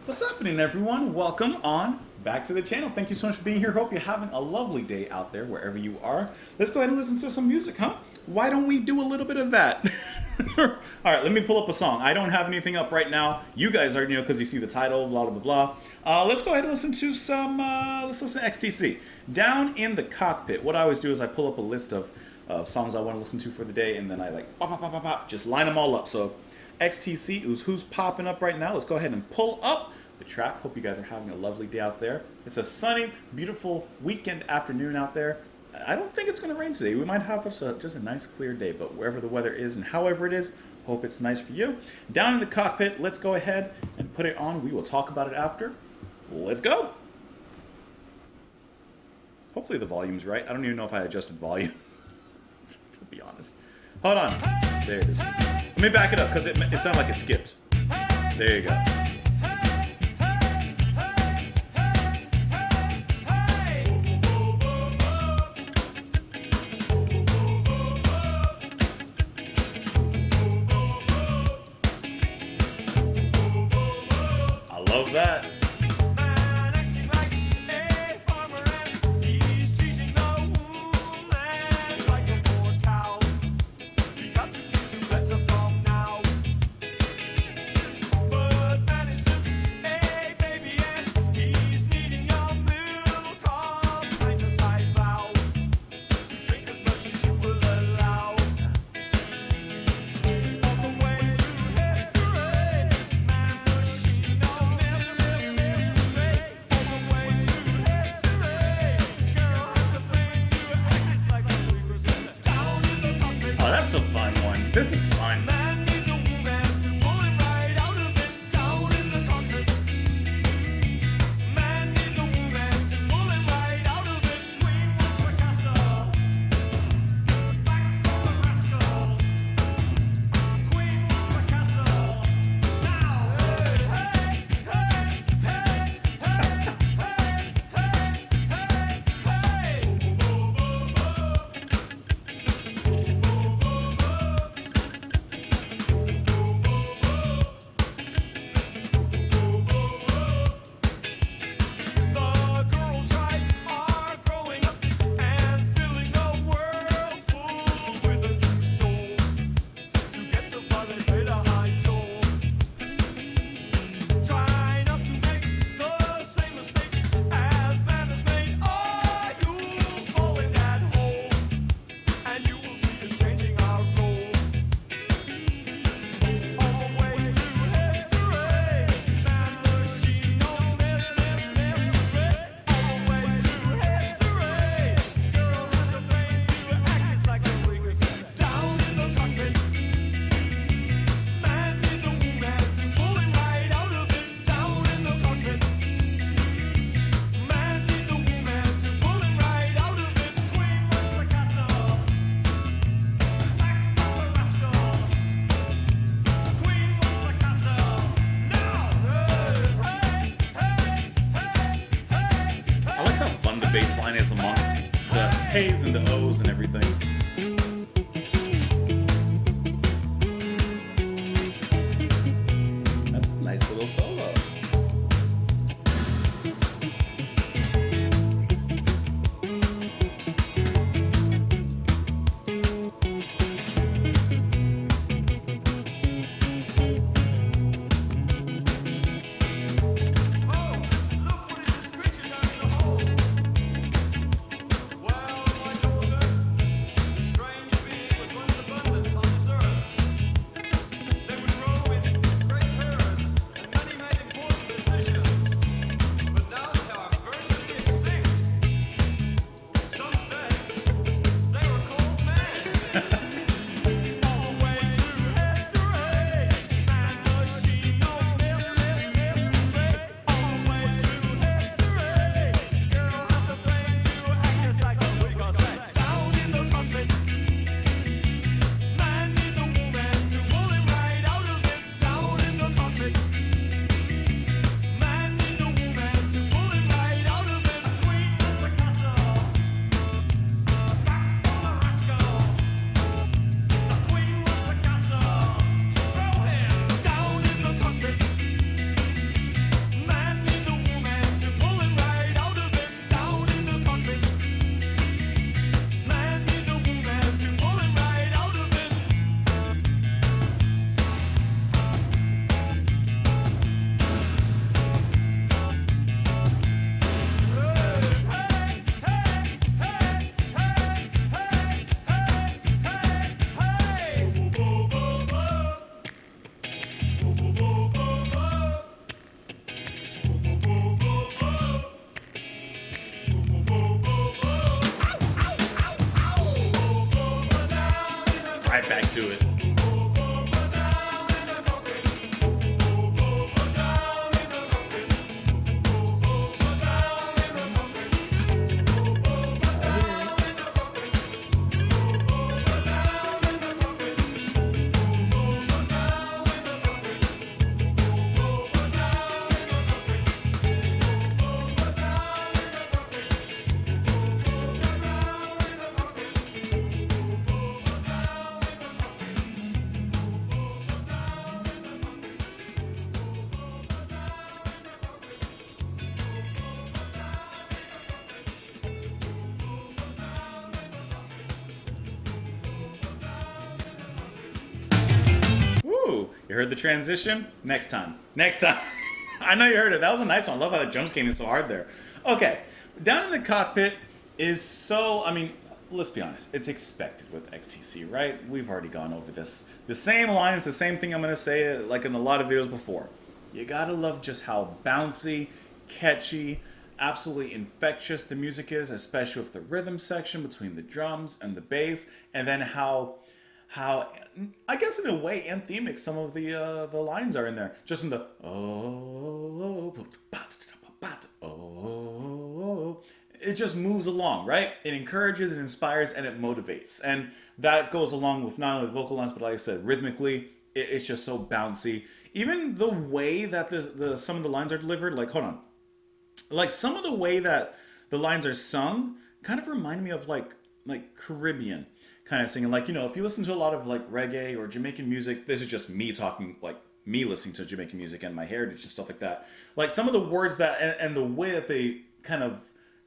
What's happening, everyone? Welcome on back to the channel. Thank you so much for being here. Hope you're having a lovely day out there wherever you are. Let's go ahead and listen to some music, huh? Why don't we do a little bit of that? All right, let me pull up a song. I don't have anything up right now. You guys already know because you see the title, blah, blah, blah, blah. Let's go ahead and listen to some, let's listen to XTC. Down in the Cockpit, what I always do is I pull up a list of songs I want to listen to for the day, and then I like, pop, pop, pop, pop, pop, just line them all up. So XTC is who's popping up right now. Let's go ahead and pull up the track. Hope you guys are having a lovely day out there. It's a sunny, beautiful weekend afternoon out there. I don't think it's going to rain today. We might have just a nice clear day, but wherever the weather is and however it is, hope it's nice for you. Down in the Cockpit, let's go ahead and put it on. We will talk about it after. Let's go. Hopefully the volume's right. I don't even know if I adjusted volume, to be honest. Hold on. There it is. Let me back it up because it sounded like it skipped. There you go. I love that. Oh, that's a fun one. This is fun. Bass line is amongst the A's and the O's and everything. That's a nice little solo. right back to it. Woo! You heard the transition? Next time. Next time. I know you heard it. That was a nice one. I love how the drums came in so hard there. Okay. Down in the Cockpit is so, I mean, let's be honest. It's expected with XTC, right? We've already gone over this. The same lines, the same thing I'm going to say like in a lot of videos before. You gotta love just how bouncy, catchy, absolutely infectious the music is, especially with the rhythm section between the drums and the bass, and then how I guess in a way anthemic some of the lines are in there. Just from the it just moves along, right? It encourages, it inspires, and it motivates. And that goes along with not only the vocal lines, but like I said, rhythmically, it's just so bouncy. Even the way that the some of the lines are delivered, like hold on, like some of the way that the lines are sung, kind of remind me of like Caribbean kind of singing. Like, you know, if you listen to a lot of like reggae or Jamaican music, this is just me talking, like me listening to Jamaican music and my heritage and stuff like that. Like some of the words that and the way that they kind of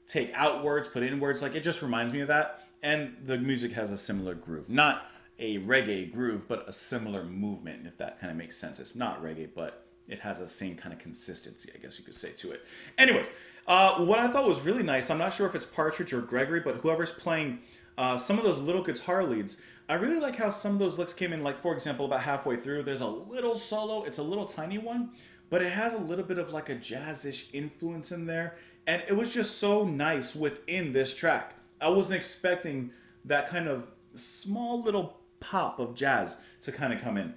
take out words, put in words, like it just reminds me of that. And the music has a similar groove, not a reggae groove, but a similar movement, if that kind of makes sense. It's not reggae, but it has a same kind of consistency, I guess you could say, to it. Anyways, what I thought was really nice, I'm not sure if it's Partridge or Gregory, but whoever's playing some of those little guitar leads, I really like how some of those licks came in, like, for example, about halfway through, there's a little solo, it's a little tiny one, but it has a little bit of like a jazzish influence in there, and it was just so nice within this track. I wasn't expecting that kind of small little pop of jazz to kind of come in.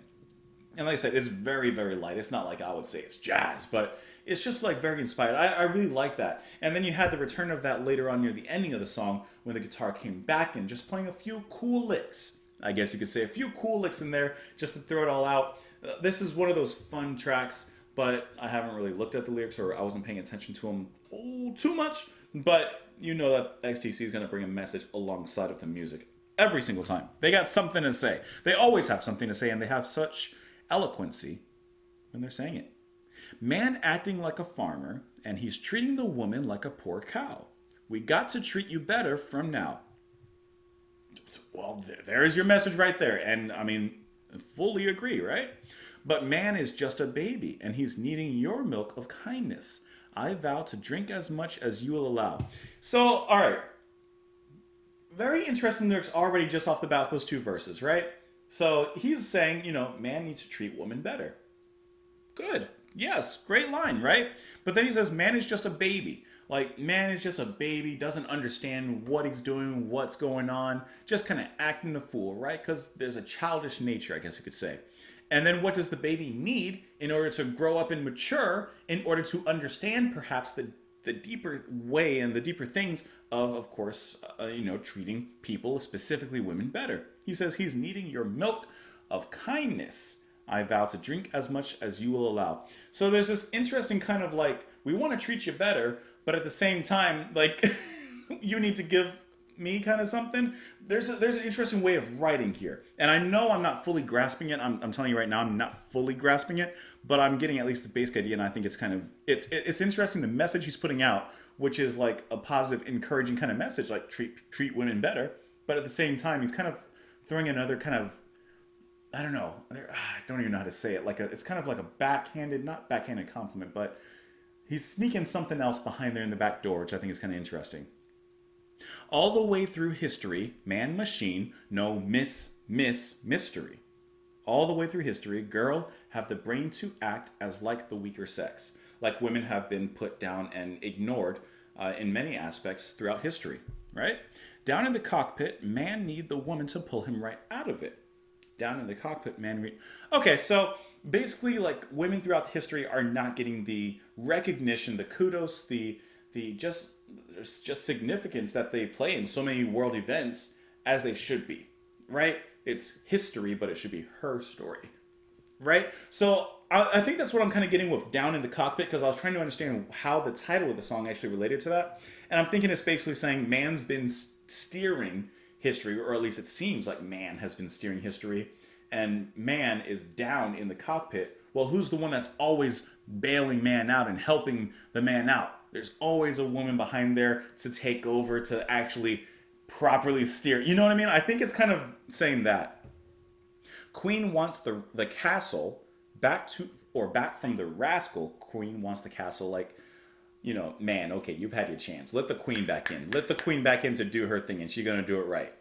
And like I said, it's very, very light. It's not like I would say it's jazz, but it's just like very inspired. I really like that. And then you had the return of that later on near the ending of the song when the guitar came back and just playing a few cool licks. I guess you could say a few cool licks in there just to throw it all out. This is one of those fun tracks, but I haven't really looked at the lyrics or I wasn't paying attention to them too much. But you know that XTC is going to bring a message alongside of the music every single time. They got something to say. They always have something to say, and they have such eloquency when they're saying it. Man acting like a farmer, and he's treating the woman like a poor cow. We got to treat you better from now. Well, there's your message right there. And I mean, fully agree, right? But man is just a baby, and he's needing your milk of kindness. I vow to drink as much as you will allow. So, all right. Very interesting lyrics already just off the bat with those two verses, right? So he's saying, you know, man needs to treat women better. Good. Yes, great line, right? But then he says, man is just a baby. Like, man is just a baby, doesn't understand what he's doing, what's going on, just kind of acting a fool, right? Because there's a childish nature, I guess you could say. And then what does the baby need in order to grow up and mature, in order to understand perhaps the deeper way and the deeper things of course, treating people, specifically women, better. He says he's needing your milk of kindness. I vow to drink as much as you will allow. So there's this interesting kind of like, we want to treat you better, but at the same time, like, you need to give me kind of something. There's an interesting way of writing here. And I know I'm not fully grasping it. I'm telling you right now, I'm not fully grasping it, but I'm getting at least the basic idea, and I think it's kind of, it's interesting the message he's putting out, which is like a positive, encouraging kind of message, like treat women better. But at the same time, he's kind of throwing another kind of, I don't know, I don't even know how to say it. It's kind of like a not backhanded compliment, but he's sneaking something else behind there in the back door, which I think is kind of interesting. All the way through history, man, machine, no mystery. All the way through history, girl have the brain to act as like the weaker sex. Like women have been put down and ignored in many aspects throughout history, right? Down in the cockpit, man need the woman to pull him right out of it. Down in the Cockpit, man. Okay, so basically, like, women throughout history are not getting the recognition, the kudos, the just significance that they play in so many world events as they should be, right? It's history, but it should be her story, right? So I think that's what I'm kind of getting with Down in the Cockpit, because I was trying to understand how the title of the song actually related to that. And I'm thinking it's basically saying man's been steering history, or at least it seems like man has been steering history, and man is down in the cockpit. Well, who's the one that's always bailing man out and helping the man out? There's always a woman behind there to take over, to actually properly steer. You know what I mean? I think it's kind of saying that. Queen wants the castle back to, or back from the rascal. Queen wants the castle, like, you know, man, okay, you've had your chance. Let the queen back in. Let the queen back in to do her thing, and she's gonna do it right.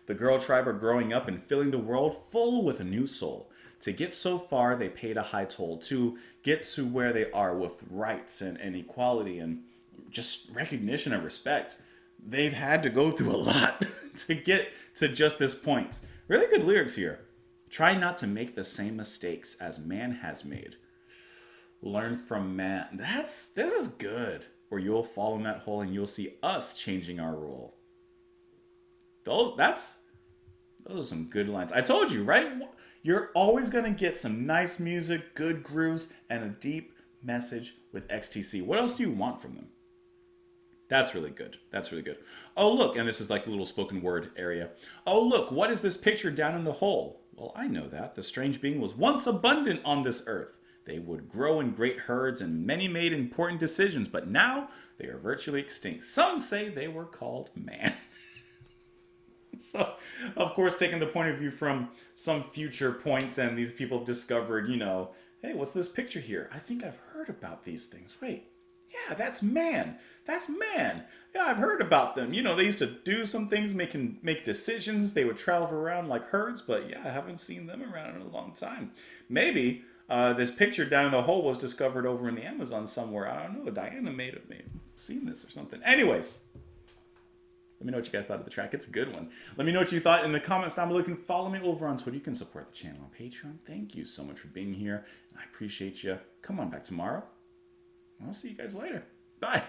The girl tribe are growing up and filling the world full with a new soul. To get so far, they paid a high toll. To get to where they are with rights and equality and just recognition and respect, they've had to go through a lot to get to just this point. Really good lyrics here. Try not to make the same mistakes as man has made. Learn from man. This is good. Or you'll fall in that hole and you'll see us changing our role. Those are some good lines. I told you, right? You're always going to get some nice music, good grooves, and a deep message with XTC. What else do you want from them? That's really good. That's really good. Oh, look, and this is like the little spoken word area. Oh, look, what is this picture down in the hole? Well, I know that. The strange being was once abundant on this earth. They would grow in great herds, and many made important decisions, but now they are virtually extinct. Some say they were called man. So, of course, taking the point of view from some future points, and these people have discovered, you know, hey, what's this picture here? I think I've heard about these things. Wait, yeah, that's man. That's man. Yeah, I've heard about them. You know, they used to do some things, make decisions. They would travel around like herds, but yeah, I haven't seen them around in a long time. Maybe this picture down in the hole was discovered over in the Amazon somewhere. I don't know. Diana may have seen this or something. Anyways. Let me know what you guys thought of the track. It's a good one. Let me know what you thought in the comments down below. You can follow me over on Twitter. You can support the channel on Patreon. Thank you so much for being here. I appreciate you. Come on back tomorrow. I'll see you guys later. Bye.